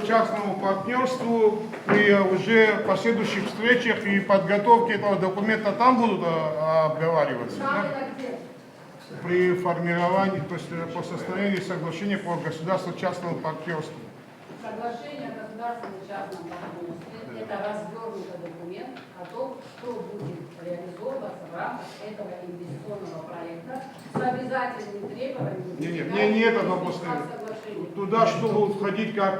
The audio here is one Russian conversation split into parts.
Частному партнерству при уже последующих встречах и подготовке этого документа там будут обговариваться. Да? При формировании, то есть по состоянию соглашения по государственно-частному партнерству. Соглашение о государственно-частном партнерстве – это развернутый документ о том, что будет реализовываться в рамках этого инвестиционного проекта с обязательными требованиями. Не это, но после туда что будут входить как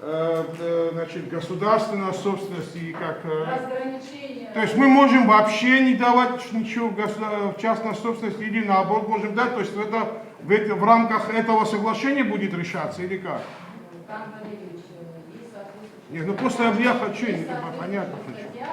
значит, государственная собственность и как... Разграничение. То есть мы можем вообще не давать ничего в частной собственности или наоборот можем дать, то есть это в рамках этого соглашения будет решаться или как? Нет, ну просто я хочу, понятно хочу. Где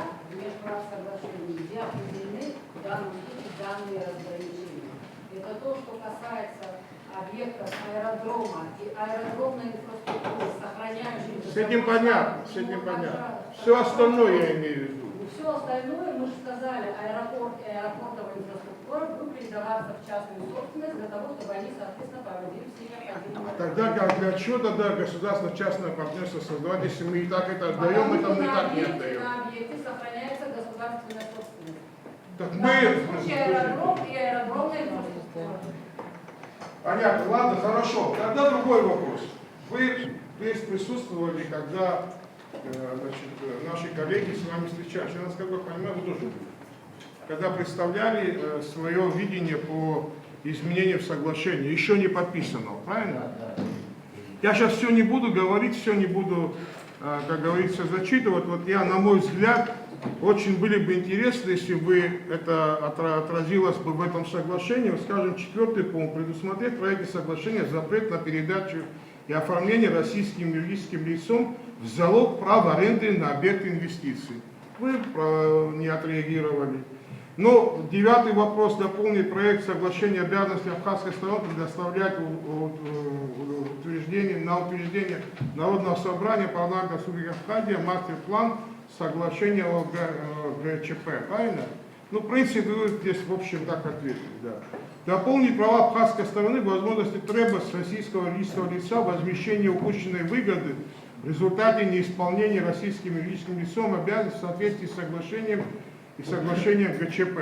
определены в данном случае данные разграничения. Это то, что касается объектов аэродрома и аэродромной инфраструктуры, сохраняющейся... С этим понятно, с этим понятно. Все остальное я имею в виду. Все остальное, мы же сказали, аэропорт и аэропортовая инфраструктура будут передаваться в частную собственность для того, чтобы они, соответственно, проводили все необходимые... Тогда для чего тогда государственно-частное партнерство создавать, если мы и так это отдаем, это мы и так не отдаем? На объекте сохраняется государственная собственность. Так В данном случае аэродром и аэродромная инфраструктура. Понятно, ладно, хорошо. Тогда другой вопрос. Вы здесь присутствовали, когда значит, наши коллеги с вами встречались. Я, насколько понимаю, вы тоже были. Когда представляли свое видение по изменениям соглашения, еще не подписанного, правильно? Я сейчас все не буду говорить, все не буду, как говорится, зачитывать. Вот я, на мой взгляд, очень были бы интересны, если бы это отразилось бы в этом соглашении. Скажем, 4-й пункт: предусмотреть в проекте соглашения запрет на передачу и оформление российским юридическим лицом в залог права аренды на объект инвестиций. Вы не отреагировали. Но 9-й вопрос: дополнить проект соглашения обязанности абхазской стороны предоставлять на утверждение Народного собрания парламента Республики Абхазия мастер-план соглашения о ГЧП, правильно? Ну, в принципе, вы здесь, в общем, так ответили, да. Дополнить права абхазской стороны возможности требовать с российского юридического лица возмещения упущенной выгоды в результате неисполнения российским юридическим лицом обязанностей в соответствии с соглашением и соглашением ГЧП.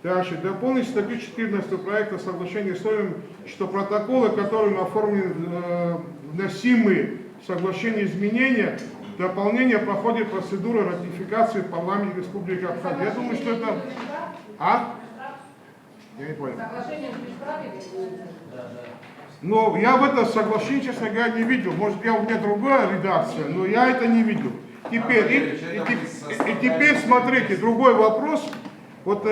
Дальше. Дополнить статью 14 проекта соглашения условием, что протоколы, которыми оформлены вносимые в соглашение изменения, дополнение проходит процедуру ратификации в парламенте Республики Абхазия. Я думаю, что это... А? Я не понял. Но я в этом соглашении, честно говоря, не видел. Может, у меня другая редакция, но я это не видел. Теперь, теперь смотрите, другой вопрос. Вот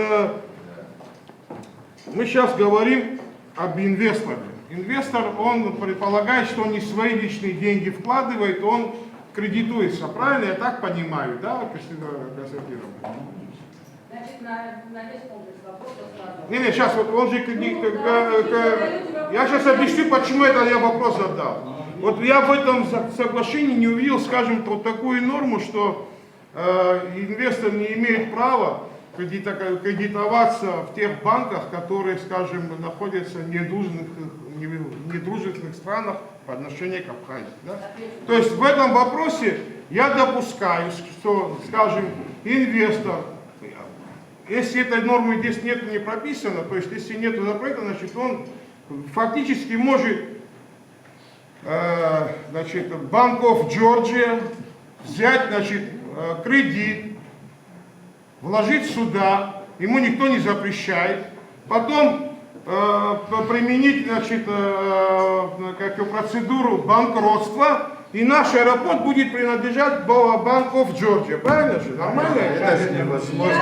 мы сейчас говорим об инвесторе. Инвестор, он предполагает, что он не свои личные деньги вкладывает, он кредитуется. Правильно я так понимаю, да, констатировано? Значит, на весь комплекс вопросов сразу. Не, сейчас вот он же я сейчас объясню, почему это я вопрос задал. Вот я в этом соглашении не увидел, скажем, вот такую норму, что инвестор не имеет права кредитоваться в тех банках, которые, скажем, находятся в недружественных странах по отношению к Абхазии. Да? То есть в этом вопросе я допускаю, что, скажем, инвестор, если этой нормы здесь нет, не прописано, то есть если нет запрета, значит он фактически может, значит, Bank of Georgia взять, значит, кредит, вложить сюда, ему никто не запрещает, потом применить, значит, как процедуру банкротства, и наш аэропорт будет принадлежать Bank of Georgia. Правильно же? Нормально? Это невозможно.